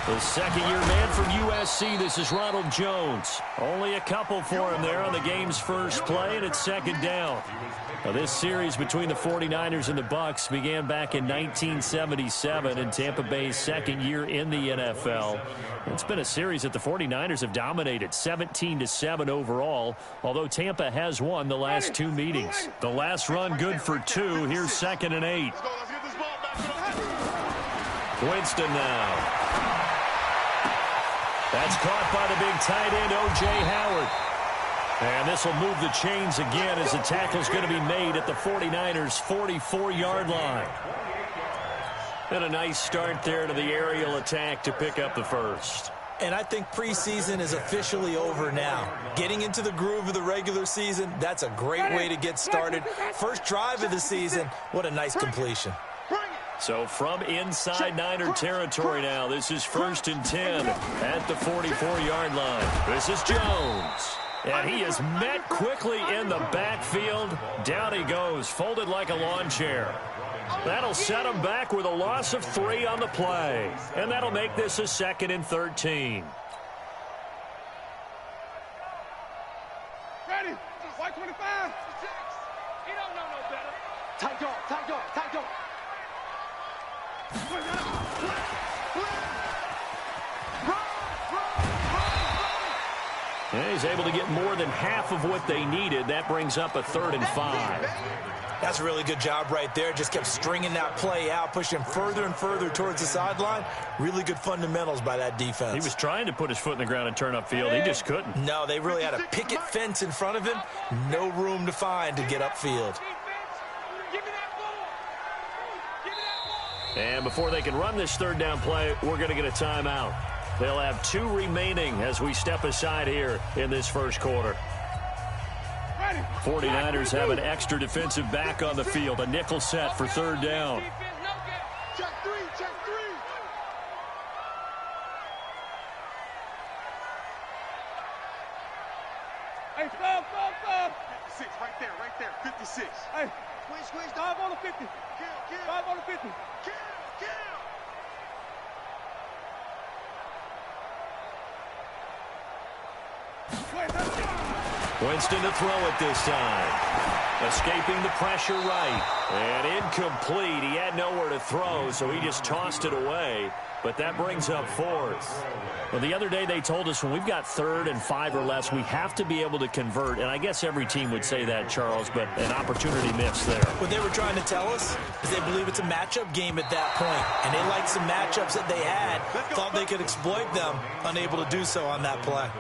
The second-year man from USC, this is Ronald Jones. Only a couple for him there on the game's first play, and it's second down. Now, this series between the 49ers and the Bucs began back in 1977 in Tampa Bay's second year in the NFL. It's been a series that the 49ers have dominated, 17-7 overall, although Tampa has won the last two meetings. The last run good for 2. Here's 2nd and 8. Winston now. That's caught by the big tight end, O.J. Howard. And this will move the chains again as the tackle's going to be made at the 49ers' 44-yard line. And a nice start there to the aerial attack to pick up the first. And I think preseason is officially over now. Getting into the groove of the regular season, that's a great way to get started. First drive of the season, what a nice completion. So from inside Niner territory now, this is 1st and 10 at the 44-yard line. This is Jones. And he is met quickly in the backfield. Down he goes, folded like a lawn chair. That'll set him back with a loss of 3 on the play. And that'll make this a 2nd and 13. Ready? White 25. He don't know no better. Tight dog, tight dog, tight dog. And he's able to get more than half of what they needed. That brings up a 3rd and 5. That's a really good job right there. Just kept stringing that play out, pushing further and further towards the sideline. Really good fundamentals by that defense. He was trying to put his foot in the ground and turn upfield. He just couldn't. No, they really had a picket fence in front of him. No room to find to get upfield. And before they can run this 3rd down play, we're going to get a timeout. They'll have 2 remaining as we step aside here in this first quarter. 49ers have an extra defensive back on the field, a nickel set for 3rd down. Check 3, check 3. Hey, stop. 56, right there, 56. Hey, squeeze, 5 on the 50. Kill. 5 on the 50. Kill. Winston to throw it this time. Escaping the pressure right. And incomplete. He had nowhere to throw, so he just tossed it away. But that brings up 4th. Well, the other day they told us when we've got 3rd and 5 or less, we have to be able to convert. And I guess every team would say that, Charles, but an opportunity missed there. What they were trying to tell us is they believe it's a matchup game at that point. And they liked some matchups that they had, thought they could exploit them, unable to do so on that play.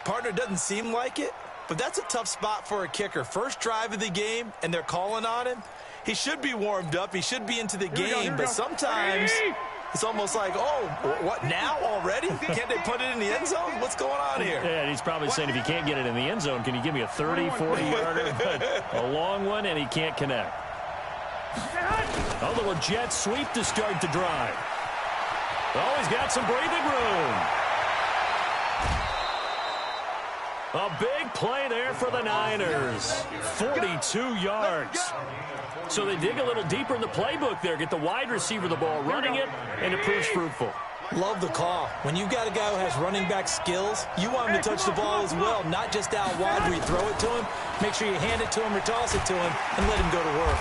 Partner doesn't seem like it, but that's a tough spot for a kicker. First drive of the game, and they're calling on him. He should be warmed up. He should be into the game, but sometimes it's almost like, oh, what, now already? Can't they put it in the end zone? What's going on here? Yeah, and he's probably saying, if you can't get it in the end zone, can you give me a 30, 40-yarder? A long one, and he can't connect. A little jet sweep to start the drive. Oh, he's got some breathing room. A big play there for the Niners. 42 yards. So they dig a little deeper in the playbook there. Get the wide receiver the ball, running it, and it proves fruitful. Love the call. When you've got a guy who has running back skills, you want him to touch the ball as well, not just out wide where you throw it to him. Make sure you hand it to him or toss it to him and let him go to work.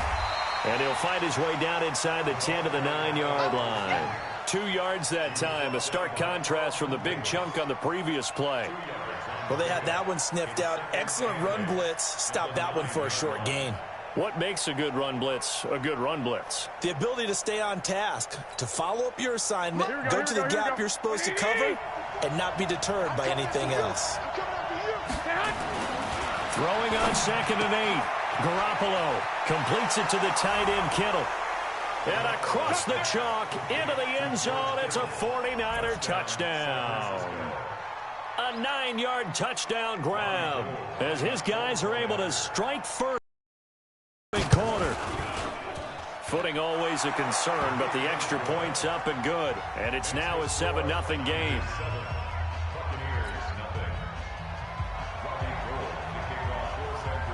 And he'll fight his way down inside the 10 to the 9-yard line. 2 yards that time, a stark contrast from the big chunk on the previous play. Well, they had that one sniffed out. Excellent run blitz. Stopped that one for a short gain. What makes a good run blitz a good run blitz? The ability to stay on task, to follow up your assignment, go to the gap you're supposed to cover, and not be deterred by anything else. Throwing on 2nd and 8. Garoppolo completes it to the tight end, Kittle. And across the chalk into the end zone, it's a 49er touchdown. A 9-yard touchdown grab as his guys are able to strike first. Corner. Footing always a concern, but the extra point's up and good. And it's now a 7-0 game.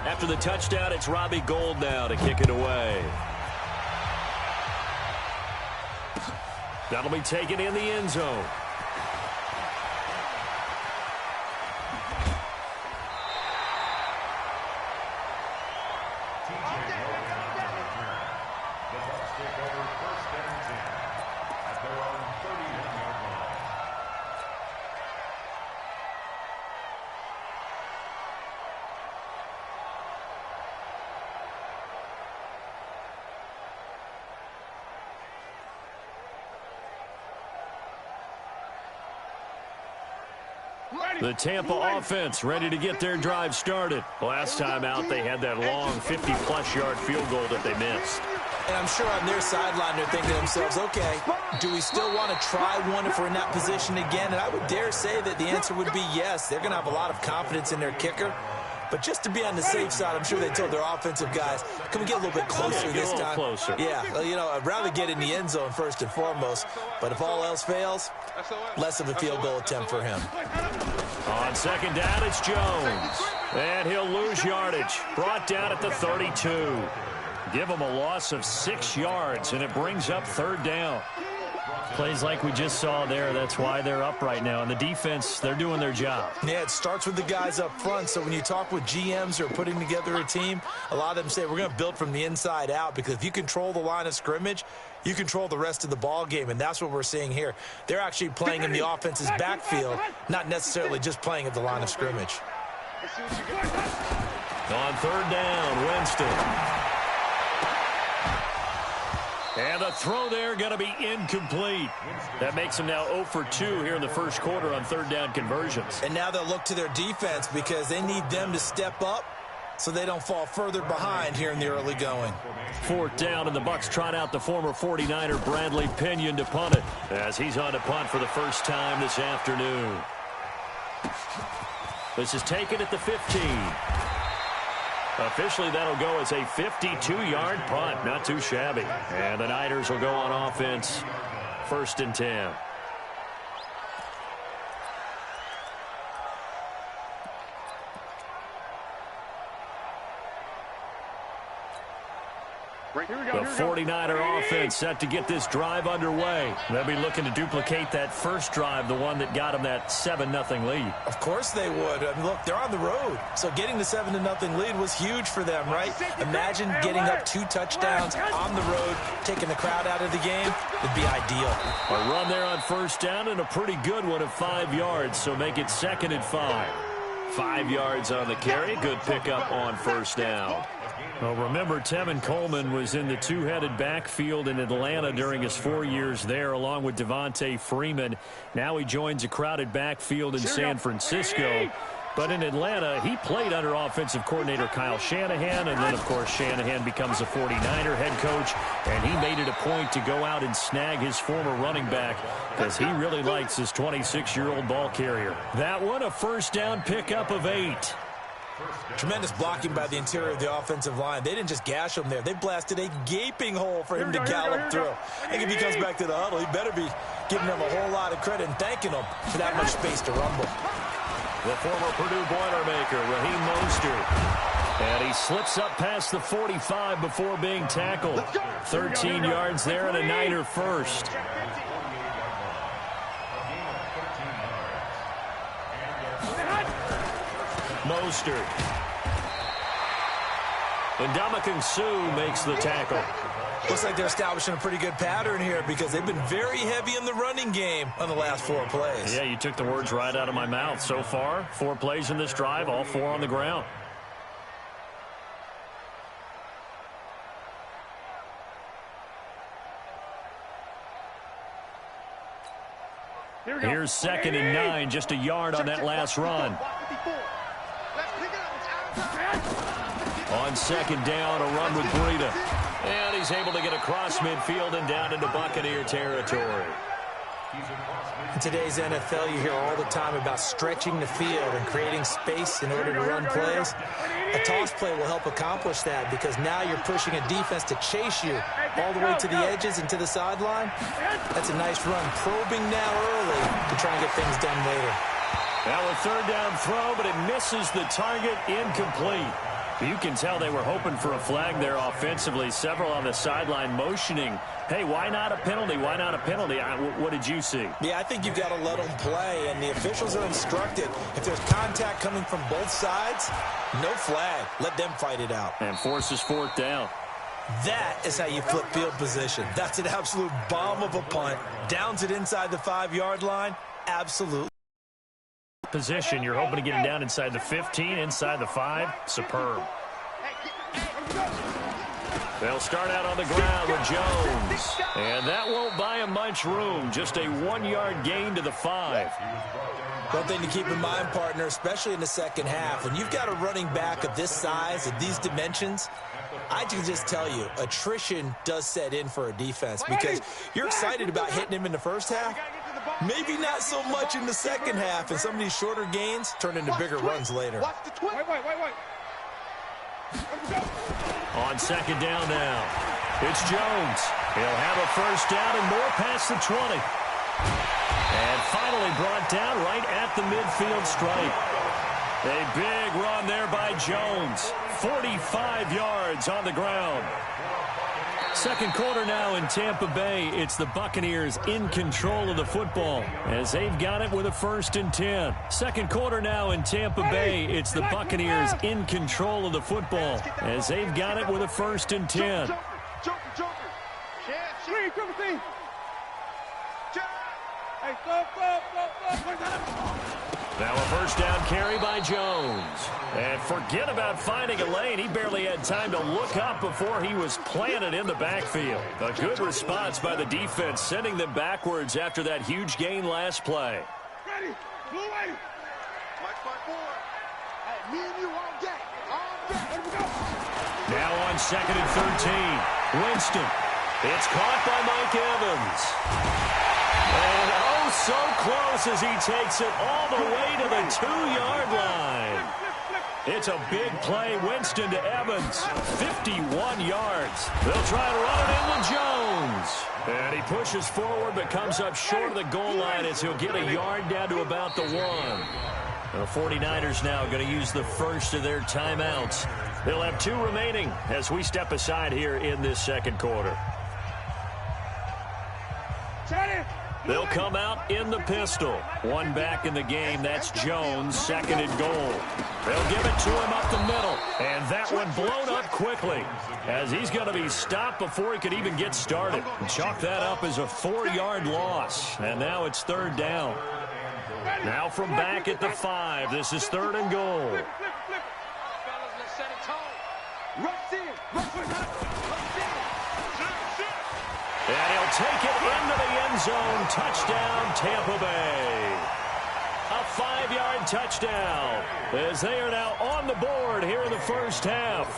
After the touchdown, it's Robbie Gould now to kick it away. That'll be taken in the end zone. The Bucs take over first and 10 at their own 31-yard line. The Tampa offense ready to get their drive started. Last time out, they had that long 50-plus yard field goal that they missed. And I'm sure on their sideline they're thinking to themselves, okay, do we still want to try one if we're in that position again? And I would dare say that the answer would be yes. They're going to have a lot of confidence in their kicker. But just to be on the safe side, I'm sure they told their offensive guys, can we get a little bit closer this time? Closer. Yeah, you know, I'd rather get in the end zone first and foremost. But if all else fails, less of a field goal attempt for him. On second down, it's Jones. And he'll lose yardage. Brought down at the 32. Give him a loss of 6 yards, and it brings up third down. Plays like we just saw there. That's why they're up right now. And the defense, they're doing their job. Yeah, it starts with the guys up front. So when you talk with GMs who are putting together a team, a lot of them say we're going to build from the inside out, because if you control the line of scrimmage, you control the rest of the ball game, and that's what we're seeing here. They're actually playing in the offense's backfield, not necessarily just playing at the line of scrimmage. On third down, Winston. And the throw there going to be incomplete. That makes them now 0 for 2 here in the first quarter on third down conversions. And now they'll look to their defense, because they need them to step up so they don't fall further behind here in the early going. Fourth down, and the Bucs trot out the former 49er Bradley Pinion to punt it, as he's on to punt for the first time this afternoon. This is taken at the 15. Officially, that'll go as a 52-yard punt. Not too shabby. And the Niners will go on offense. First and 10. The 49er offense set to get this drive underway. They'll be looking to duplicate that first drive, the one that got them that 7-0 lead. Of course they would. I mean, look, they're on the road. So getting the 7-0 lead was huge for them, right? Imagine getting up 2 touchdowns on the road, taking the crowd out of the game. Would be ideal. A run there on first down, and a pretty good one of 5 yards, so make it 2nd and 5. 5 yards on the carry. Good pickup on first down. Well, remember, Tevin Coleman was in the two-headed backfield in Atlanta during his 4 years there, along with Devontae Freeman. Now he joins a crowded backfield in San Francisco. But in Atlanta, he played under offensive coordinator Kyle Shanahan, and then, of course, Shanahan becomes a 49er head coach, and he made it a point to go out and snag his former running back because he really likes his 26-year-old ball carrier. That one, a first down pickup of 8. Tremendous blocking by the interior of the offensive line. They didn't just gash him there. They blasted a gaping hole for him to gallop through. I think if he comes back to the huddle, he better be giving them a whole lot of credit and thanking them for that much space to rumble. The former Purdue Boilermaker, Raheem Mostert. And he slips up past the 45 before being tackled. 13 yards there and a Niner first. Mostert. And Ndamukong Suh makes the tackle. Looks like they're establishing a pretty good pattern here because they've been very heavy in the running game on the last 4 plays. Yeah, you took the words right out of my mouth. So far, 4 plays in this drive, all 4 on the ground. Here's 2nd and 9, just a yard on that last run. On 2nd down, a run with Breida. And he's able to get across midfield and down into Buccaneer territory. In today's NFL, you hear all the time about stretching the field and creating space in order to run plays. A toss play will help accomplish that because now you're pushing a defense to chase you all the way to the edges and to the sideline. That's a nice run. Probing now early to try and get things done later. Now a 3rd down throw, but it misses the target, incomplete. You can tell they were hoping for a flag there offensively. Several on the sideline motioning, hey, why not a penalty? Why not a penalty? What did you see? Yeah, I think you've got to let them play, and the officials are instructed. If there's contact coming from both sides, no flag. Let them fight it out. And forces fourth down. That is how you flip field position. That's an absolute bomb of a punt. Downs it inside the 5-yard line. Absolutely. Position, you're hoping to get it down inside the 15, inside the 5. Superb. They'll start out on the ground with Jones. And that won't buy him much room. Just a 1-yard gain to the 5. One thing to keep in mind, partner, especially in the second half, when you've got a running back of this size, of these dimensions, I can just tell you, attrition does set in for a defense because you're excited about hitting him in the first half. Maybe not so much in the second half, and some of these shorter gains turn into bigger runs later. Wait. On second down now, it's Jones. He'll have a first down and more past the 20. And finally brought down right at the midfield stripe. A big run there by Jones. 45 yards on the ground. Second quarter now in Tampa Bay. It's the Buccaneers in control of the football as they've got it with a 1st and 10. Second quarter now in Tampa Bay. It's the Buccaneers in control of the football as they've got it with a 1st and 10. Now a first down carry by Jones. And forget about finding a lane. He barely had time to look up before he was planted in the backfield. A good response by the defense, sending them backwards after that huge gain last play. Ready, blue ready. Hey, me and you all day. Ready to go. Now on 2nd and 13. Winston. It's caught by Mike Evans. And oh, so close as he takes it all the way to the 2-yard line. It's a big play. Winston to Evans. 51 yards. They'll try to run it in with Jones. And he pushes forward but comes up short of the goal line as he'll get a yard down to about the 1. The 49ers now going to use the first of their timeouts. They'll have 2 remaining as we step aside here in this second quarter. They'll come out in the pistol. One back in the game. That's Jones, 2nd and goal. They'll give it to him up the middle. And that one blown up quickly as he's going to be stopped before he could even get started. Chalk that up as a 4-yard loss. And now it's 3rd down. Now from back at the 5. This is 3rd and goal. And he'll take it into the end zone. Touchdown, Tampa Bay. A 5-yard touchdown as they are now on the board here in the first half.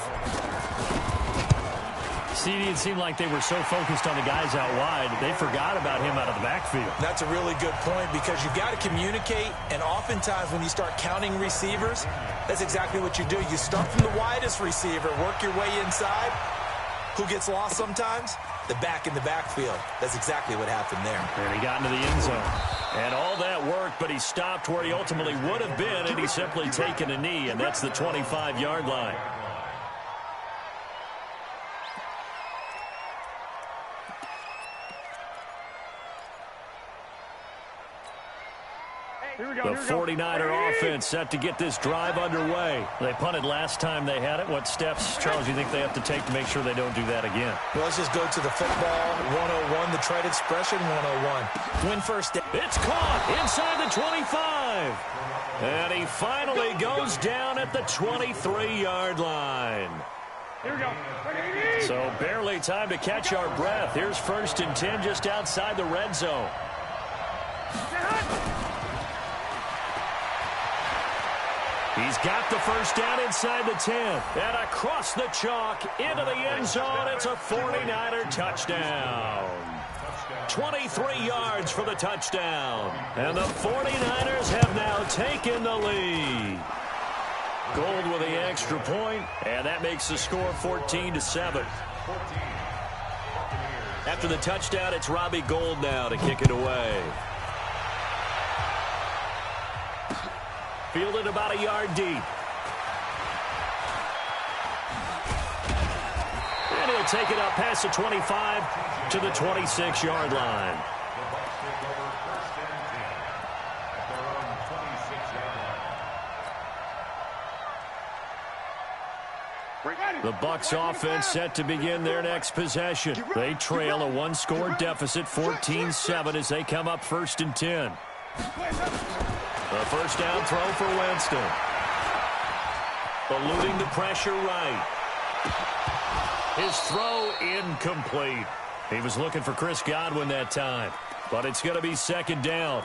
CD, it seemed like they were so focused on the guys out wide, they forgot about him out of the backfield. That's a really good point because you've got to communicate, and oftentimes when you start counting receivers, that's exactly what you do. You start from the widest receiver, work your way inside. Who gets lost sometimes? The back in the backfield. That's exactly what happened there. And he got into the end zone. And all that worked, but he stopped where he ultimately would have been, and he's simply taken a knee, and that's the 25-yard line. The 49er offense set to get this drive underway. They punted last time they had it. What steps, Charles, do you think they have to take to make sure they don't do that again? Well, let's just go to the football 101, the trade expression 101. Win first down. It's caught inside the 25. And he finally goes down at the 23-yard line. Here we go. So barely time to catch our breath. Here's 1st and 10 just outside the red zone. He's got the first down inside the 10. And across the chalk into the end zone. It's a 49er touchdown. 23 yards for the touchdown. And the 49ers have now taken the lead. Gold with the extra point, and that makes the score 14-7. After the touchdown, it's Robbie Gould now to kick it away. Fielded about a yard deep. They'll take it up past the 25 to the 26-yard line. The Bucs offense set to begin their next possession. They trail a one-score deficit, 14-7, as they come up 1st and 10. The first down throw for Winston. Eluding the pressure right. His throw incomplete. He was looking for Chris Godwin that time, but it's going to be 2nd down.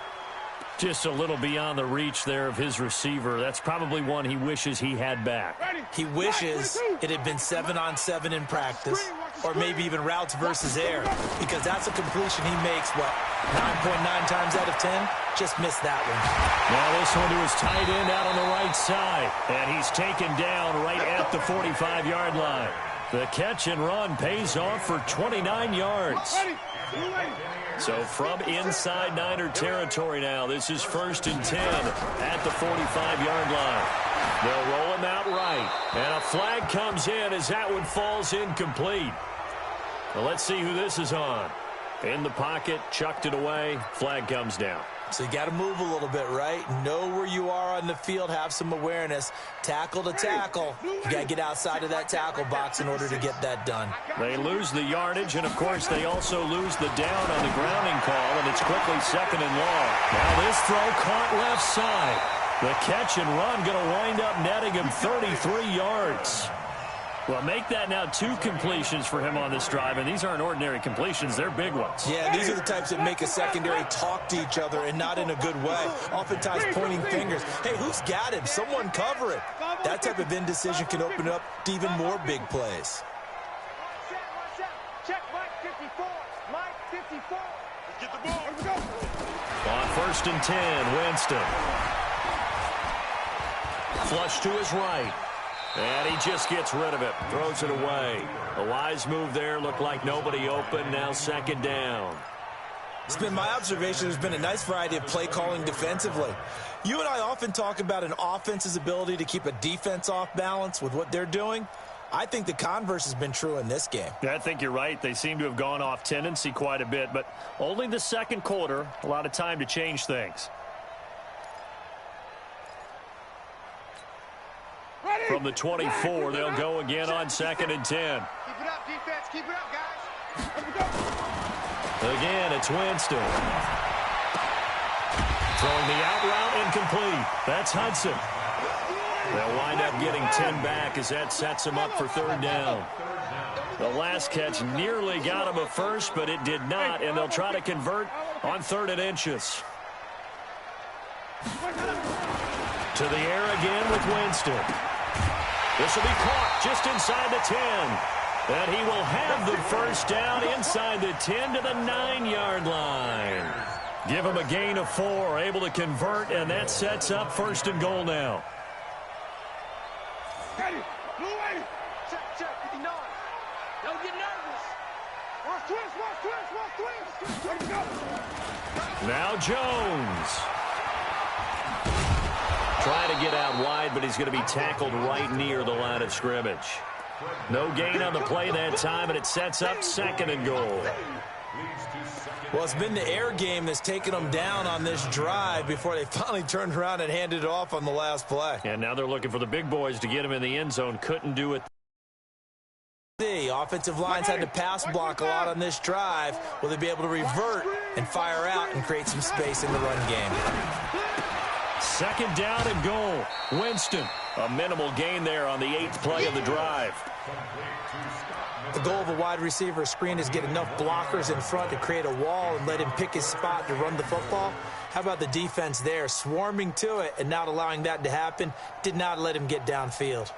Just a little beyond the reach there of his receiver. That's probably one he wishes he had back. He wishes it had been 7-on-7 in practice, or maybe even routes versus air, because that's a completion he makes, 9.9 times out of 10? Just missed that one. Now this one to his tight end out on the right side, and he's taken down right at the 45-yard line. The catch and run pays off for 29 yards. So from inside Niner territory now, this is 1st and 10 at the 45-yard line. They'll roll him out right, and a flag comes in as that one falls incomplete. Well, let's see who this is on. In the pocket, chucked it away, flag comes down. So you got to move a little bit, right? Know where you are on the field, have some awareness. Tackle to tackle. You got to get outside of that tackle box in order to get that done. They lose the yardage, and, of course, they also lose the down on the grounding call, and it's quickly 2nd and long. Now this throw caught left side. The catch and run going to wind up netting him 33 yards. Well, make that now 2 completions for him on this drive, and these aren't ordinary completions. They're big ones. Yeah, these are the types that make a secondary talk to each other, and not in a good way. Oftentimes pointing fingers. Hey, who's got him? Someone cover it. That type of indecision can open up to even more big plays. Check Mike 54. Mike 54. Let's get the ball. Here we go. On 1st and 10, Winston. Flush to his right. And he just gets rid of it, throws it away. A wise move there, looked like nobody open, now 2nd down. It's been my observation there's been a nice variety of play calling defensively. You and I often talk about an offense's ability to keep a defense off balance with what they're doing. I think the converse has been true in this game. Yeah, I think you're right. They seem to have gone off tendency quite a bit, but only the 2nd quarter, a lot of time to change things. From the 24, they'll go again on 2nd and 10. Keep it up, defense. Keep it up, guys. Again, it's Winston. Throwing the out route incomplete. That's Hudson. They'll wind up getting 10 back as that sets them up for 3rd down. The last catch nearly got him a first, but it did not, and they'll try to convert on 3rd and inches. To the air again with Winston. This will be caught just inside the 10. And he will have the first down inside the 10 to the 9-yard line. Give him a gain of 4, able to convert, and that sets up 1st and goal now. Check, 59. Don't get nervous. Watch twist. Let him go. Now Jones. Trying to get out wide, but he's going to be tackled right near the line of scrimmage. No gain on the play that time, and it sets up 2nd and goal. Well, it's been the air game that's taken them down on this drive before they finally turned around and handed it off on the last play. And now they're looking for the big boys to get him in the end zone. Couldn't do it. The offensive lines had to pass block a lot on this drive. Will they be able to revert and fire out and create some space in the run game? 2nd down and goal. Winston, a minimal gain there on the 8th play of the drive. The goal of a wide receiver screen is get enough blockers in front to create a wall and let him pick his spot to run the football. How about the defense there, swarming to it and not allowing that to happen? Did not let him get downfield.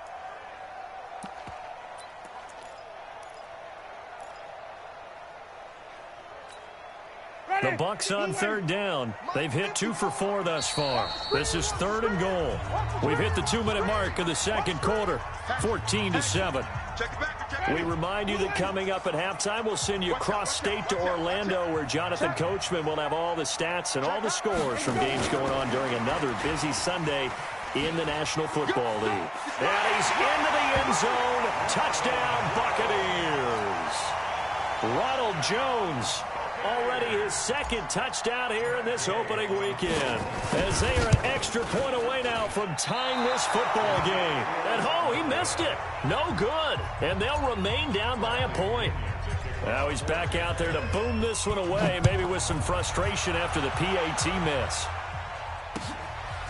The Bucs on 3rd down. They've hit 2 for 4 thus far. This is 3rd and goal. We've hit the 2-minute mark of the 2nd quarter, 14-7. We remind you that coming up at halftime, we'll send you cross-state to Orlando, where Jonathan Coachman will have all the stats and all the scores from games going on during another busy Sunday in the National Football League. And he's into the end zone. Touchdown, Buccaneers. Ronald Jones, already his second touchdown here in this opening weekend, as they are an extra point away now from tying this football game. And oh, he missed it. No good. And they'll remain down by a point. Now he's back out there to boom this one away, maybe with some frustration after the PAT miss.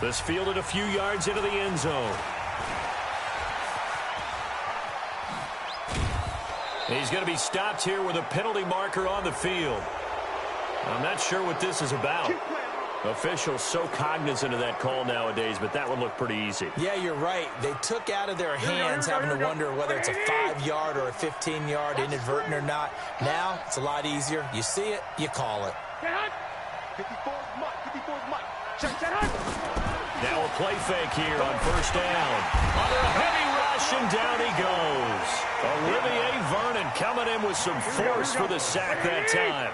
This fielded a few yards into the end zone. He's going to be stopped here with a penalty marker on the field. I'm not sure what this is about. Officials so cognizant of that call nowadays, but that would look pretty easy. Yeah, you're right. They took out of their hands having to wonder whether it's a 5-yard or a 15-yard inadvertent or not. Now, it's a lot easier. You see it, you call it. Now a play fake here on first down. Under a heavy rush, and down he goes. Olivier Vernon coming in with some force for the sack that time.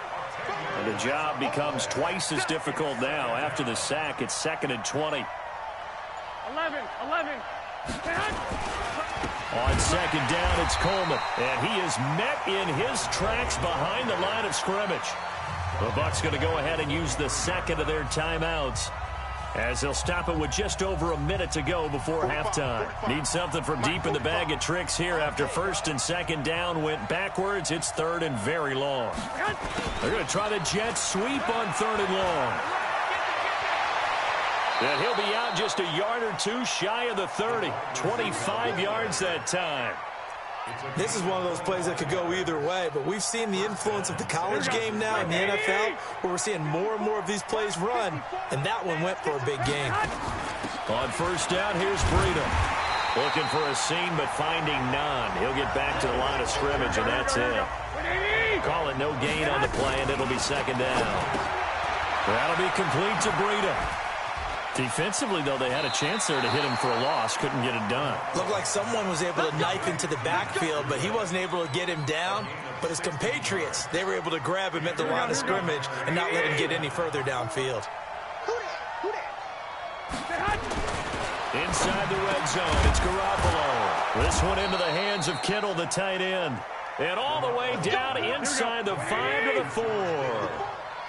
And the job becomes twice as difficult now. After the sack, it's 2nd and 20. 11. On second down, it's Coleman. And he is met in his tracks behind the line of scrimmage. The Bucs going to go ahead and use the second of their timeouts, as they'll stop it with just over a minute to go before halftime. Need something from deep in the bag of tricks here after first and second down went backwards. It's 3rd and very long. They're going to try the jet sweep on 3rd and long. And he'll be out just a yard or two shy of the 30. 25 yards that time. This is one of those plays that could go either way, but we've seen the influence of the college game now in the NFL, where we're seeing more and more of these plays run, and that one went for a big gain. On first down, here's Breida. Looking for a seam, but finding none. He'll get back to the line of scrimmage, and that's it. Call it no gain on the play, and it'll be 2nd down. That'll be complete to Breida. Defensively, though, they had a chance there to hit him for a loss. Couldn't get it done. Looked like someone was able to knife into the backfield, but he wasn't able to get him down. But his compatriots, they were able to grab him at the line of scrimmage and not let him get any further downfield. Inside the red zone, it's Garoppolo. This one into the hands of Kittle, the tight end. And all the way down inside the 5 to the 4.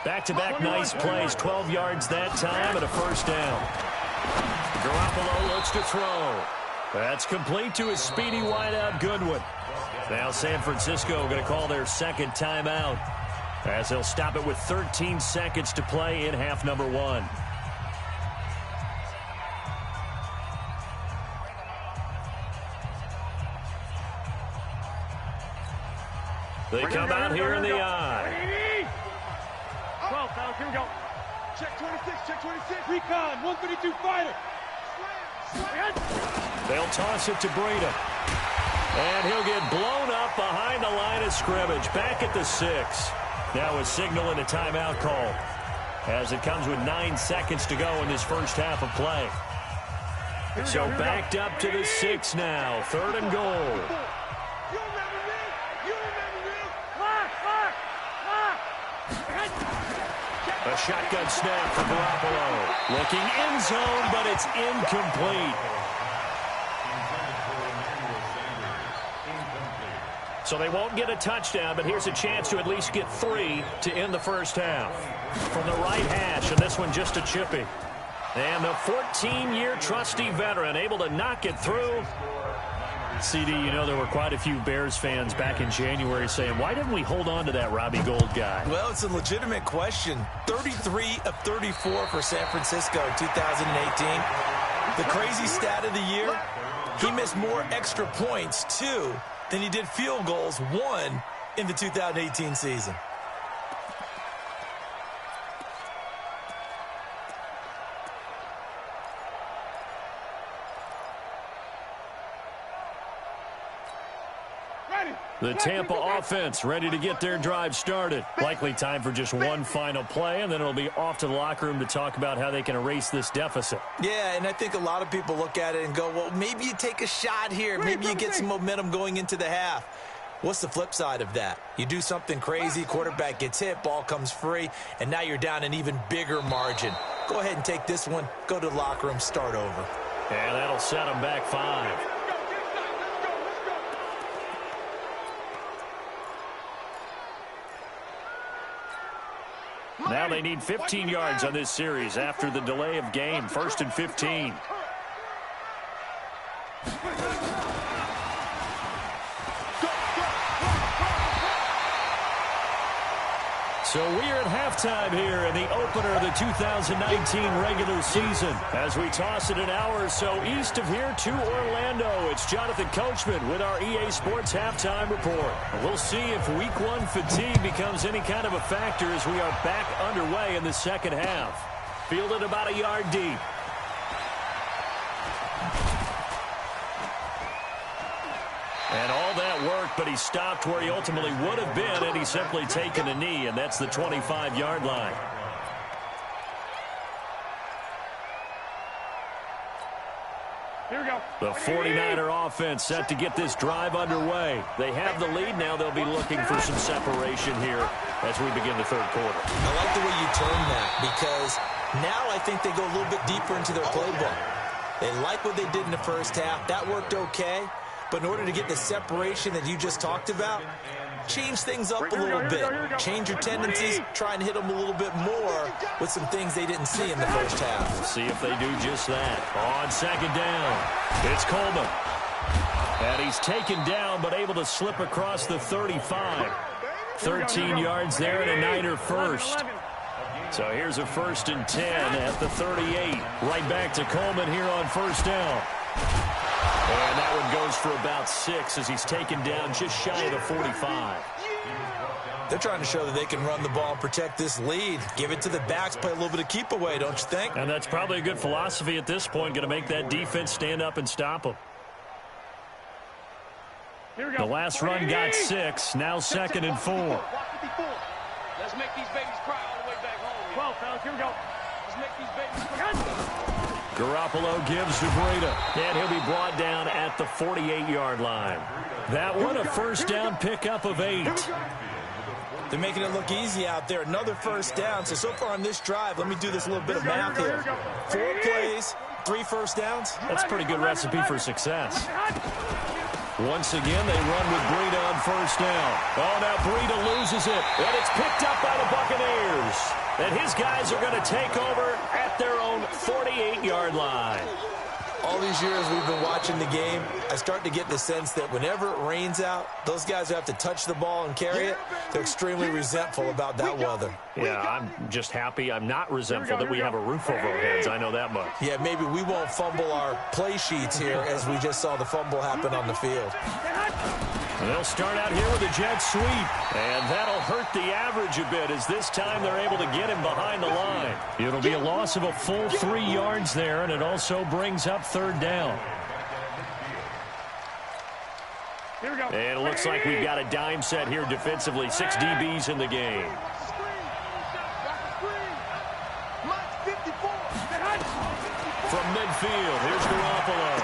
Back-to-back nice plays, 12 yards that time and a first down. Garoppolo looks to throw. That's complete to his speedy wideout, Goodwin. Now San Francisco going to call their second timeout, as they'll stop it with 13 seconds to play in half number 1. They come out here in the eye. 12, fellas, here we go. Check 26, check 26. Recon, 132 fighter. They'll toss it to Breida. And he'll get blown up behind the line of scrimmage. Back at the 6. Now a signal and a timeout call, as it comes with 9 seconds to go in this first half of play. So backed up to the 6 now. 3rd and goal. A shotgun snap for Garoppolo. Looking end zone, but it's incomplete. So they won't get a touchdown, but here's a chance to at least get 3 to end the first half. From the right hash, and this one just a chippy. And the 14-year trusty veteran able to knock it through. CD, you know there were quite a few Bears fans back in January saying, why didn't we hold on to that Robbie Gould guy? Well, it's a legitimate question. 33 of 34 for San Francisco in 2018. The crazy stat of the year, he missed more extra points, 2, than he did field goals, 1, in the 2018 season. The Tampa offense ready to get their drive started. Likely time for just one final play, and then it'll be off to the locker room to talk about how they can erase this deficit. Yeah, and I think a lot of people look at it and go, well, maybe you take a shot here. Maybe you get some momentum going into the half. What's the flip side of that? You do something crazy, quarterback gets hit, ball comes free, and now you're down an even bigger margin. Go ahead and take this one, go to the locker room, start over. And that'll set them back 5. Now they need 15 yards on this series after the delay of game. 1st and 15. So we are at halftime here in the opener of the 2019 regular season. As we toss it an hour or so east of here to Orlando, it's Jonathan Coachman with our EA Sports Halftime Report. We'll see if Week 1 fatigue becomes any kind of a factor as we are back underway in the second half. Fielded about a yard deep. And all that work, but he stopped where he ultimately would have been had he simply taken a knee, and that's the 25-yard line. Here we go. The 49er offense set to get this drive underway. They have the lead. Now they'll be looking for some separation here as we begin the third quarter. I like the way you term that because now I think they go a little bit deeper into their playbook. They like what they did in the first half. That worked okay. But in order to get the separation that you just talked about, change things up a little bit. Change your tendencies, try and hit them a little bit more with some things they didn't see in the first half. We'll see if they do just that. On second down, it's Coleman. And he's taken down but able to slip across the 35. 13 yards there and a Niner first. So here's a 1st and 10 at the 38. Right back to Coleman here on first down. And that one goes for about 6 as he's taken down just shy of the 45. They're trying to show that they can run the ball and protect this lead. Give it to the backs, play a little bit of keep away, don't you think? And that's probably a good philosophy at this point, going to make that defense stand up and stop them. The last run got 6, now 2nd and 4. Let's make these babies cry all the way back home. 12, fellas, here we go. Let's make these babies cry. Garoppolo gives to Breida, and he'll be brought down at the 48-yard line. That one a first down pickup of 8. They're making it look easy out there. Another first down. So far on this drive, let me do this little bit of math here. 4 plays, 3 first downs. That's a pretty good recipe for success. Once again, they run with Breida on first down. Oh, now Breida loses it, and it's picked up by the Buccaneers. And his guys are going to take over at their own 48-yard line. All these years we've been watching the game, I start to get the sense that whenever it rains out, those guys who have to touch the ball and carry it, they're extremely resentful about that weather. Yeah, I'm just happy I'm not resentful that we have a roof over our heads. I know that much. Yeah, maybe we won't fumble our play sheets here as we just saw the fumble happen on the field. And they'll start out here with a jet sweep. And that'll hurt the average a bit as this time they're able to get him behind the line. It'll be a loss of a full 3 yards there, and it also brings up 3rd down. Here we go. And it looks like we've got a dime set here defensively. 6 DBs in the game. From midfield, here's Garoppolo.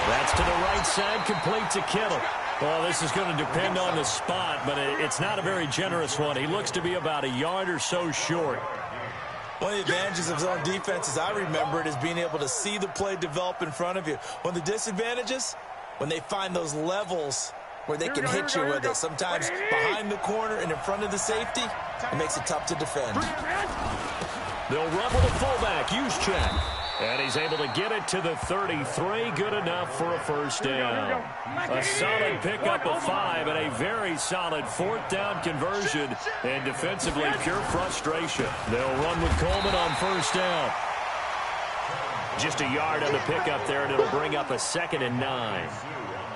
That's to the right side, complete to Kittle. Well, this is going to depend on the spot, but it's not a very generous one. He looks to be about a yard or so short. One of the advantages of zone defense, as I remember it, is being able to see the play develop in front of you. One of the disadvantages, when they find those levels where they can hit you with it. Sometimes behind the corner and in front of the safety, it makes it tough to defend. They'll run with a fullback, use check. And he's able to get it to the 33. Good enough for a first down. A solid pickup of 5 and a very solid 4th down conversion. And defensively, pure frustration. They'll run with Coleman on first down. Just a yard on the pickup there, and it'll bring up a 2nd and 9.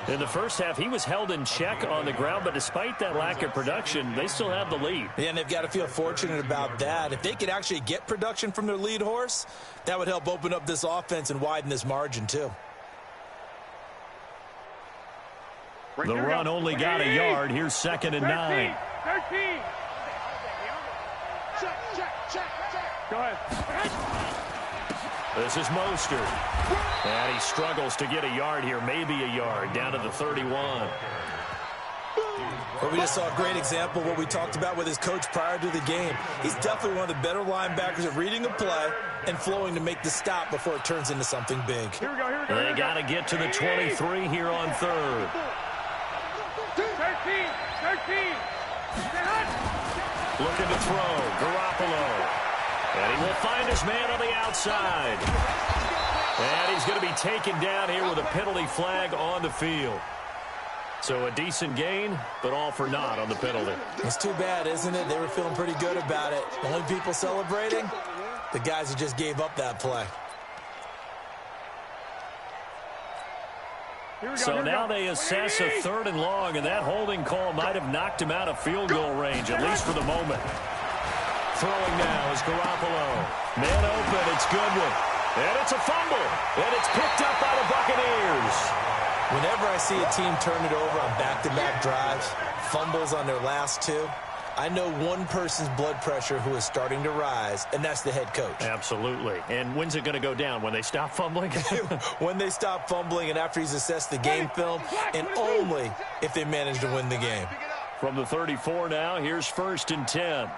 In the first half, he was held in check on the ground, but despite that lack of production, they still have the lead. Yeah, and they've got to feel fortunate about that. If they could actually get production from their lead horse, that would help open up this offense and widen this margin, too. The run only got a yard. Here's 2nd and 9. 13. Check. Go ahead. This is Mostert. And he struggles to get a yard here, maybe a yard, down to the 31. Well, we just saw a great example of what we talked about with his coach prior to the game. He's definitely one of the better linebackers at reading a play and flowing to make the stop before it turns into something big. Here we go. They got to get to the 23 here on 3rd. 13. Looking to throw. Garoppolo. And he will find his man on the outside. And he's going to be taken down here with a penalty flag on the field. So a decent gain, but all for naught on the penalty. It's too bad, isn't it? They were feeling pretty good about it. The only people celebrating, the guys who just gave up that play. So now they assess a 3rd and long, and that holding call might have knocked him out of field goal range, at least for the moment. Throwing now is Garoppolo. Man open, it's Goodwin. And it's a fumble, and it's picked up by the Buccaneers. Whenever I see a team turn it over on back-to-back drives, fumbles on their last 2, I know one person's blood pressure who is starting to rise, and that's the head coach. Absolutely. And when's it going to go down? When they stop fumbling? When they stop fumbling and after he's assessed the game film, and only if they manage to win the game. From the 34 now, here's 1st and 10.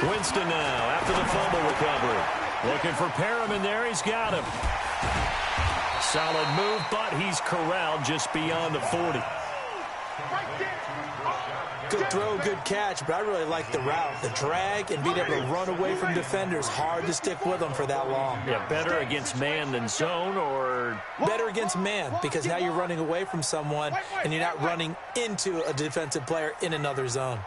Winston now after the fumble recovery. Looking for Perriman there. He's got him. Solid move, but he's corralled just beyond the 40. Good throw, good catch, but I really like the route. The drag and being able to run away from defenders. Hard to stick with them for that long. Yeah, better against man than zone, or? Better against man, because now you're running away from someone and you're not running into a defensive player in another zone.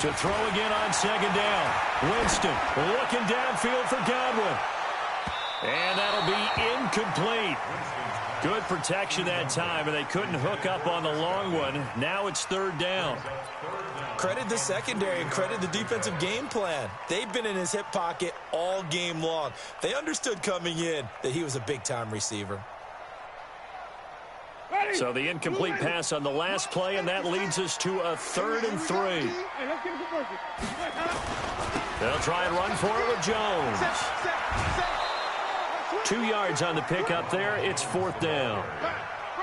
To throw again on 2nd down. Winston looking downfield for Godwin. And that'll be incomplete. Good protection that time, and they couldn't hook up on the long one. Now it's 3rd down. Credit the secondary and credit the defensive game plan. They've been in his hip pocket all game long. They understood coming in that he was a big-time receiver. So the incomplete pass on the last play, and that leads us to a 3rd and 3. They'll try and run for it with Jones. 2 yards on the pickup there. It's 4th down.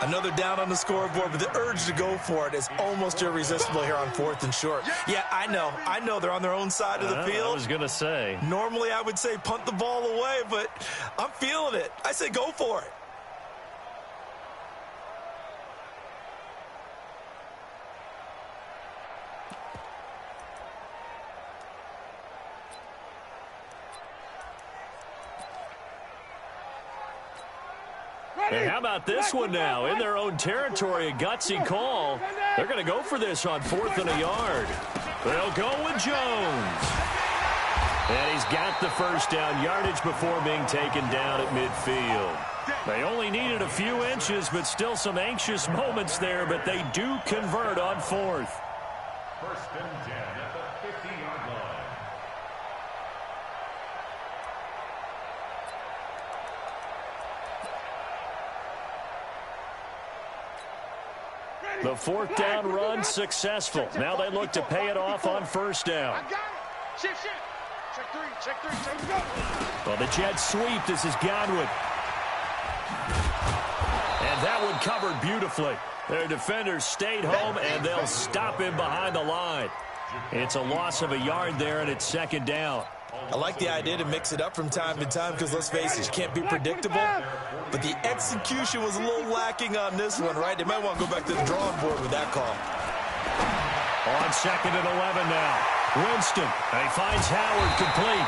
Another down on the scoreboard, but the urge to go for it is almost irresistible here on 4th and short. Yeah, I know they're on their own side of the field. I was going to say. Normally I would say punt the ball away, but I'm feeling it. I say go for it. And how about this one now? In their own territory, a gutsy call. They're going to go for this on 4th and a yard. They'll go with Jones. And he's got the 1st down, yardage before being taken down at midfield. They only needed a few inches, but still some anxious moments there, but they do convert on 4th. 1st and 10 at the 50-yard line. The 4th down run successful. Now they look to pay it off on 1st down. Well, the jet sweep. This is Godwin. And that one covered beautifully. Their defenders stayed home, and they'll stop him behind the line. It's a loss of a yard there, and it's 2nd down. I like the idea to mix it up from time to time because, let's face it, you can't be predictable. But the execution was a little lacking on this one, right? They might want to go back to the drawing board with that call. On 2nd and 11 now. Winston, and he finds Howard complete.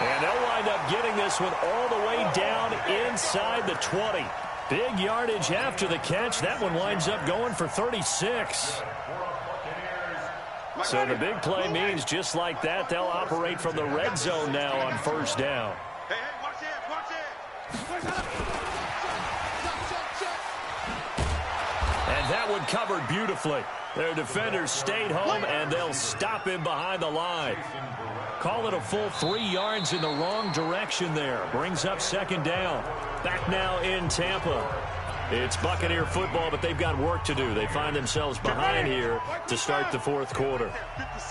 And they'll wind up getting this one all the way down inside the 20. Big yardage after the catch. That one winds up going for 36. So the big play means just like that, they'll operate from the red zone now on 1st down. Hey, watch it. And that one covered beautifully. Their defenders stayed home, and they'll stop him behind the line. Call it a full 3 yards in the wrong direction there. Brings up 2nd down. Back now in Tampa. It's Buccaneer football, but they've got work to do. They find themselves behind here to start the 4th quarter.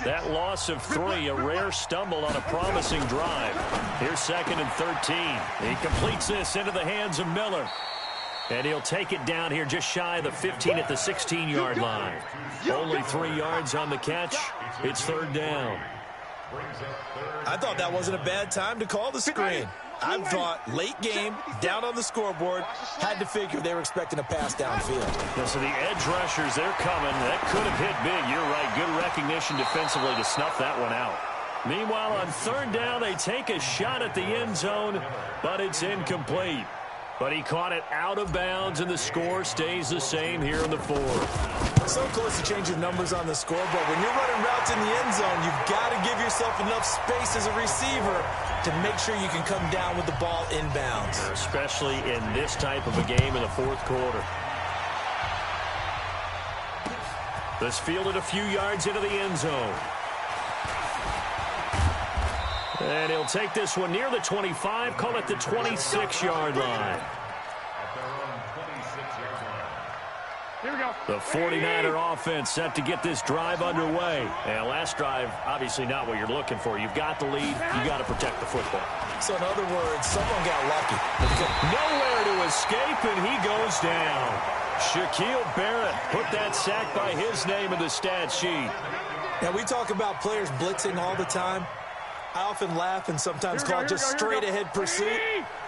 That loss of 3, a rare stumble on a promising drive. Here's 2nd and 13. He completes this into the hands of Miller. And he'll take it down here just shy of the 15 at the 16-yard line. Only 3 yards on the catch. It's 3rd down. I thought that wasn't a bad time to call the screen. I thought late game, down on the scoreboard, had to figure they were expecting a pass downfield. Yeah, so the edge rushers, they're coming. That could have hit big. You're right. Good recognition defensively to snuff that one out. Meanwhile, on third down, they take a shot at the end zone, but it's incomplete. But he caught it out of bounds, and the score stays the same here in the fourth. So close to changing numbers on the scoreboard. When you're running routes in the end zone, you've got to give yourself enough space as a receiver to make sure you can come down with the ball inbounds. Especially in this type of a game in the fourth quarter. This fielded a few yards into the end zone. And he'll take this one near the 25, call it the 26-yard line. Here we go. The 49er offense set to get this drive underway. And last drive, obviously not what you're looking for. You've got the lead. You've got to protect the football. So in other words, someone got lucky. Nowhere to escape, and he goes down. Shaquille Barrett put that sack by his name in the stat sheet. Now, we talk about players blitzing all the time. I often laugh and sometimes call it just straight-ahead pursuit.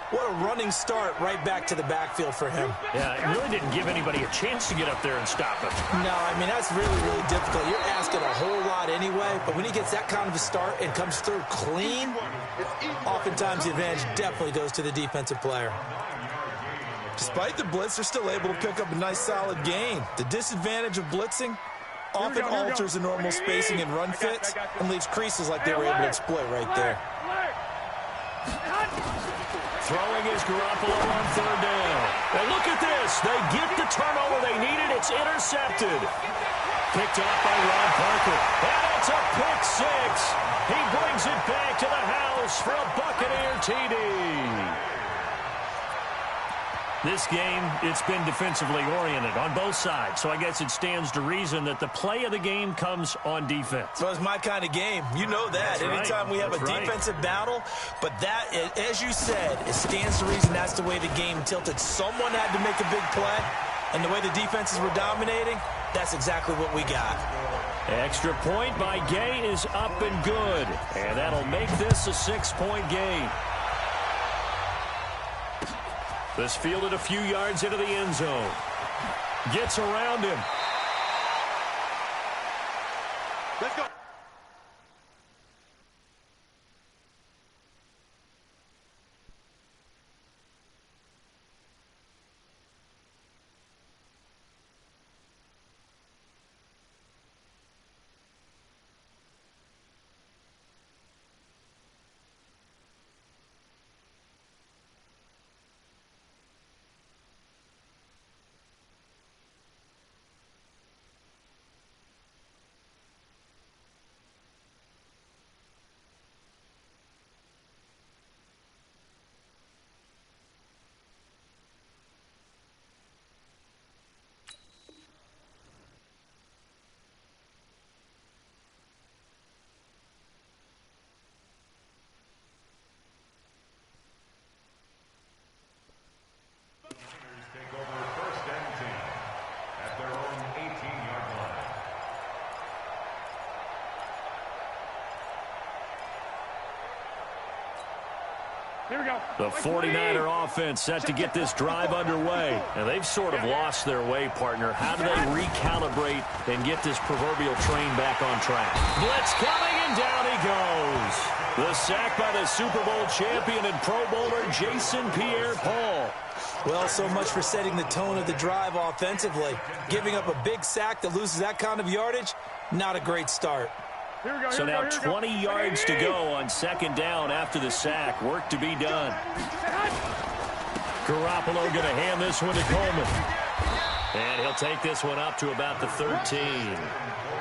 What a running start right back to the backfield for him. Yeah, it really didn't give anybody a chance to get up there and stop him. No, I mean, that's really, really difficult. You're asking a whole lot anyway, but when he gets that kind of a start and comes through clean, oftentimes the advantage definitely goes to the defensive player. Despite the blitz, they're still able to pick up a nice, solid gain. The disadvantage of blitzing often alters the normal spacing and run fits and leaves creases like they were able to exploit right there. Throwing is Garoppolo on third down. And look at this. They get the turnover they needed. It's intercepted. Picked off by Ron Parker. And it's a pick six. He brings it back to the house for a Buccaneer TD. This game, it's been defensively oriented on both sides, so I guess it stands to reason that the play of the game comes on defense. Well, it's my kind of game. You know that. That's Anytime we have a defensive battle, but that, as you said, it stands to reason that's the way the game tilted. Someone had to make a big play, and the way the defenses were dominating, that's exactly what we got. Extra point by Gay is up and good, and that'll make this a 6-point game. This fielded a few yards into the end zone. Gets around him. Let's go. Here we go. The 49er offense set to get this drive underway. And they've sort of lost their way, partner. How do they recalibrate and get this proverbial train back on track? Blitz coming, and down he goes. The sack by the Super Bowl champion and Pro Bowler Jason Pierre-Paul. Well, so much for setting the tone of the drive offensively. Giving up a big sack that loses that kind of yardage, not a great start. So now 20 yards to go on second down after the sack. Work to be done. Garoppolo going to hand this one to Coleman. And he'll take this one up to about the 13.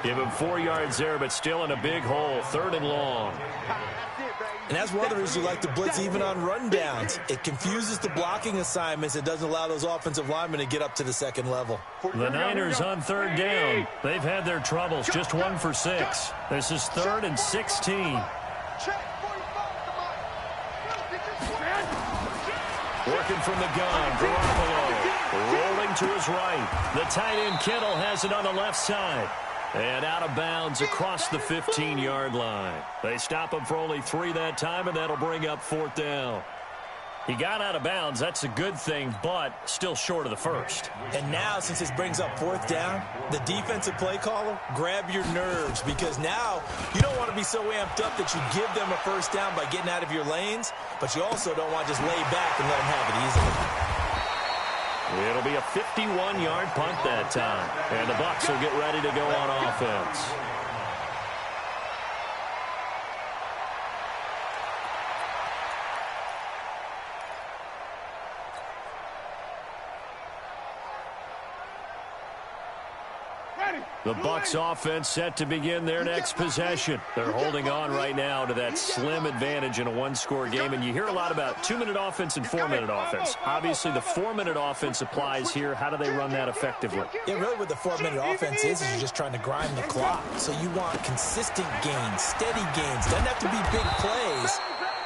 Give him 4 yards there, but still in a big hole. Third and long. And that's one of the reasons you like to blitz even on rundowns. It confuses the blocking assignments. It doesn't allow those offensive linemen to get up to the second level. The Niners on third down. They've had their troubles. Just 1 for 6. This is 3rd and 16. Working from the gun, Garoppolo rolling to his right. The tight end Kittle has it on the left side. And out of bounds across the 15-yard line. They stop him for only 3 that time, and that'll bring up 4th down. He got out of bounds. That's a good thing, but still short of the first. And now, since this brings up 4th down, the defensive play caller, grab your nerves, because now you don't want to be so amped up that you give them a 1st down by getting out of your lanes, but you also don't want to just lay back and let them have it easily. It'll be a 51-yard punt that time, and the Bucs will get ready to go on offense. The Bucs offense set to begin their next possession. They're holding on right now to that slim advantage in a 1-score game, and you hear a lot about 2-minute offense and 4-minute offense. Obviously, the 4-minute offense applies here. How do they run that effectively? Yeah, really what the 4-minute offense is you're just trying to grind the clock. So you want consistent gains, steady gains. Doesn't have to be big plays,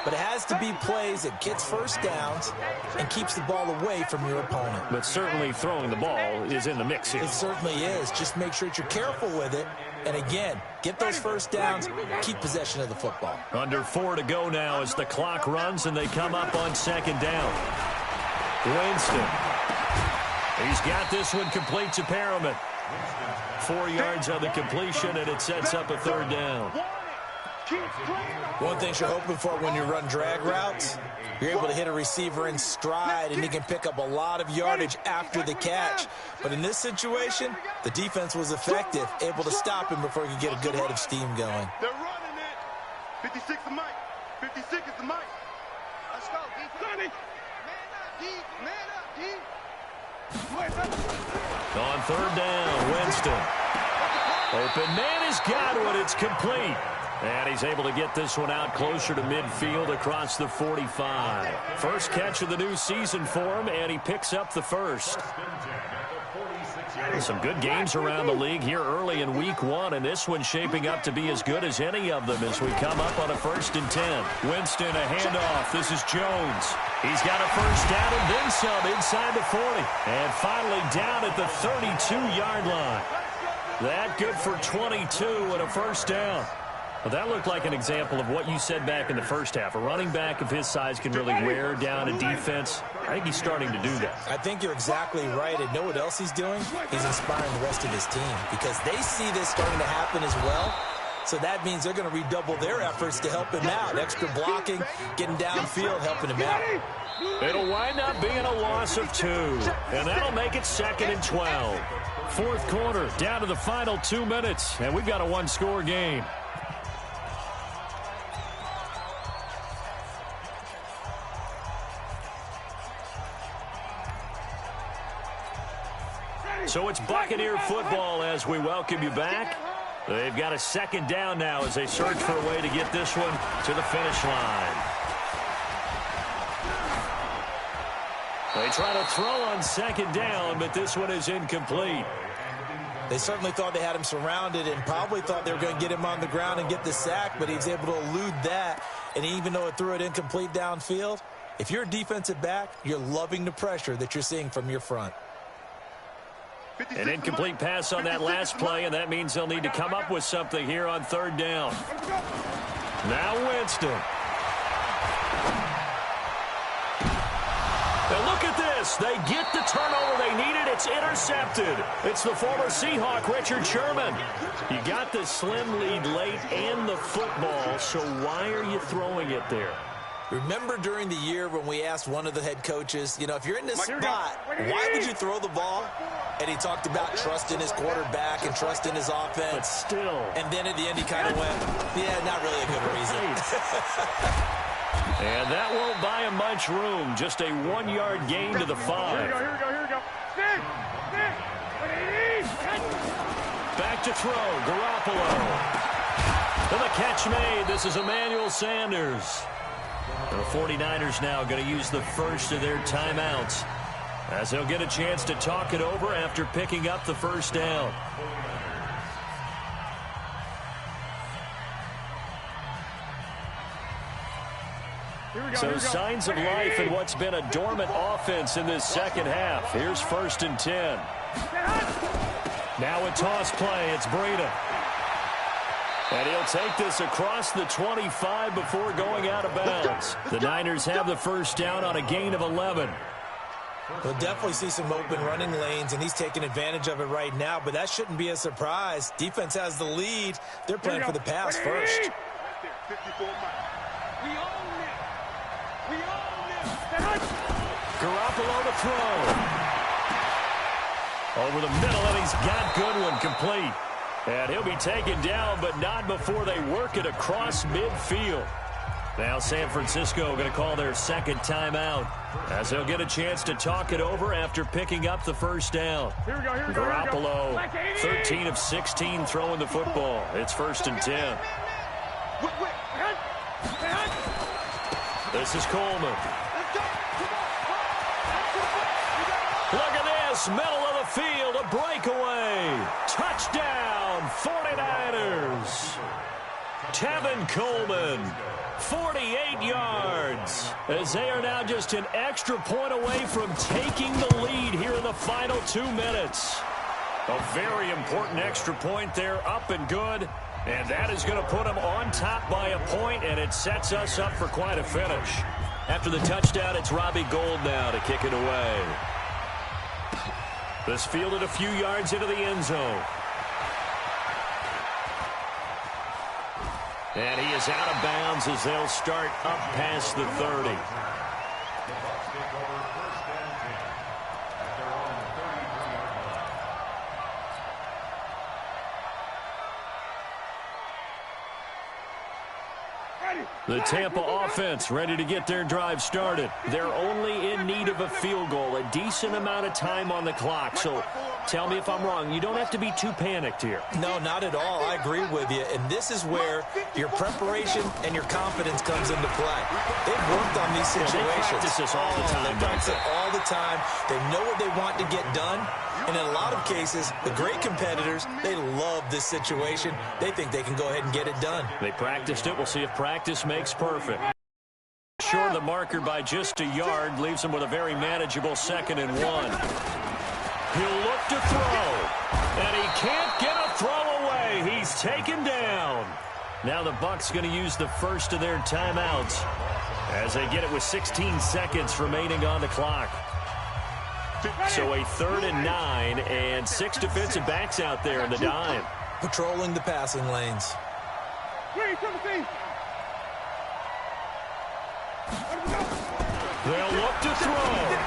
but it has to be plays that gets 1st downs and keeps the ball away from your opponent. But certainly throwing the ball is in the mix here. It certainly is. Just make sure that you're careful with it. And again, get those 1st downs, keep possession of the football. Under 4 to go now as the clock runs and they come up on 2nd down. Winston. He's got this one complete to Perriman. 4 yards on the completion, and it sets up a 3rd down. One thing you're hoping for when you run drag routes, you're able to hit a receiver in stride, and he can pick up a lot of yardage after the catch. But in this situation, the defense was effective, able to stop him before he could get a good head of steam going. They're running it. 56 is the mic. 56 is the mic. Let's go, defense. Man up, D. On 3rd down, Winston. Open man has got one. It's complete. And he's able to get this one out closer to midfield across the 45. First catch of the new season for him, and he picks up the first. Some good games around the league here early in week 1, and this one's shaping up to be as good as any of them as we come up on a 1st and 10. Winston, a handoff. This is Jones. He's got a 1st down and then some inside the 40. And finally down at the 32-yard line. That good for 22 and a 1st down. Well, that looked like an example of what you said back in the first half. A running back of his size can really wear down a defense. I think he's starting to do that. I think you're exactly right. And know what else he's doing? He's inspiring the rest of his team because they see this starting to happen as well. So that means they're going to redouble their efforts to help him out. Extra blocking, getting downfield, helping him out. It'll wind up being a loss of 2. And that'll make it 2nd and 12. 4th quarter, down to the final 2 minutes. And we've got a 1-score game. So it's Buccaneer football as we welcome you back. They've got a 2nd down now as they search for a way to get this one to the finish line. They try to throw on 2nd down, but this one is incomplete. They certainly thought they had him surrounded and probably thought they were going to get him on the ground and get the sack, but he was able to elude that. And even though it threw it incomplete downfield, if you're a defensive back, you're loving the pressure that you're seeing from your front. An incomplete pass on that last play, and that means they'll need to come up with something here on 3rd down. Now Winston. Now look at this. They get the turnover they needed. It's intercepted. It's the former Seahawk, Richard Sherman. You got the slim lead late and the football, so why are you throwing it there? Remember during the year when we asked one of the head coaches, you know, if you're in this spot, why would you throw the ball? And he talked about trust in his quarterback and trust in his offense. But still. And then at the end he kind of went, yeah, not really a good reason. And that won't buy him much room. Just a 1-yard gain to the 5. Here we go. Back to throw, Garoppolo. And the catch made. This is Emmanuel Sanders. The 49ers now going to use the first of their timeouts as they'll get a chance to talk it over after picking up the 1st down. So signs of life in what's been a dormant offense in this 2nd half. Here's 1st and 10. Now a toss play. It's Breida. And he'll take this across the 25 before going out of bounds. The Niners have the first down on a gain of 11. We'll definitely see some open running lanes, and he's taking advantage of it right now, but that shouldn't be a surprise. Defense has the lead. They're playing for the pass first. Right there, 54 miles. We own it. We own it. Garoppolo to throw. Over the middle, and he's got Goodwin complete. And he'll be taken down, but not before they work it across midfield. Now San Francisco going to call their second timeout as they'll get a chance to talk it over after picking up the first down. Here we go, here we go. Garoppolo, 13 of 16 throwing the football. It's 1st and 10. This is Coleman. Look at this, middle of the field, a breakaway. Touchdown, 49ers. Tevin Coleman, 48 yards, as they are now just an extra point away from taking the lead here in the final 2 minutes. A very important extra point there, up and good, and that is going to put them on top by a point, and it sets us up for quite a finish. After the touchdown, it's Robbie Gould now to kick it away. This fielded a few yards into the end zone. And he is out of bounds as they'll start up past the 30. The Tampa offense ready to get their drive started. They're only in need of a field goal, a decent amount of time on the clock. So tell me if I'm wrong. You don't have to be too panicked here. No, not at all. I agree with you. And this is where your preparation and your confidence comes into play. They've worked on these situations. They practice this all the time. They practice it all the time. They know what they want to get done. And in a lot of cases, the great competitors, they love this situation. They think they can go ahead and get it done. They practiced it. We'll see if practice makes perfect. Short of the marker by just a yard, leaves him with a very manageable 2nd and 1. He'll look to throw, and he can't get a throw away. He's taken down. Now the Bucs going to use the first of their timeouts as they get it with 16 seconds remaining on the clock. So a 3rd and 9 and 6 defensive backs out there in the dime. Patrolling the passing lanes. They'll look to throw.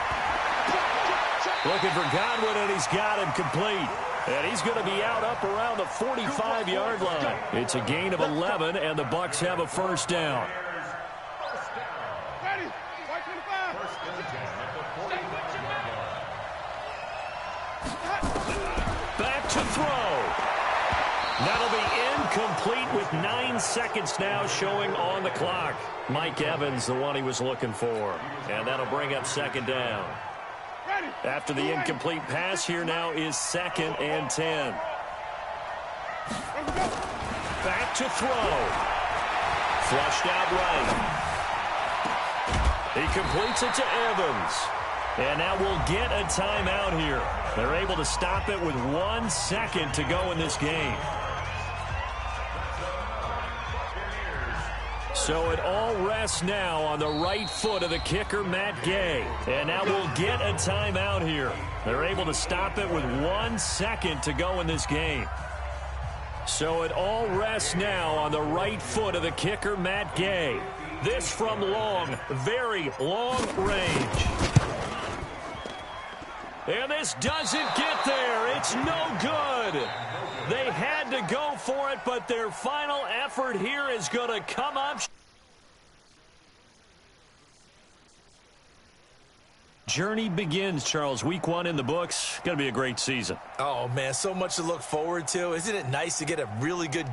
Looking for Godwin, and he's got him complete. And he's going to be out up around the 45-yard line. It's a gain of 11, and the Bucs have a first down. Back to throw. That'll be incomplete with 9 seconds now showing on the clock. Mike Evans, the one he was looking for. And that'll bring up 2nd down. After the incomplete pass, here now is 2nd and 10. Back to throw. Flushed out right. He completes it to Evans. And now we'll get a timeout here. They're able to stop it with 1 second to go in this game. So it all rests now on the right foot of the kicker, Matt Gay. And now we'll get a timeout here. They're able to stop it with 1 second to go in this game. So it all rests now on the right foot of the kicker, Matt Gay. This from long, very long range. And this doesn't get there. It's no good. They had to go for it, but their final effort here is going to come up. Journey begins, Charles. Week 1 in the books. Going to be a great season. Oh, man, so much to look forward to. Isn't it nice to get a really good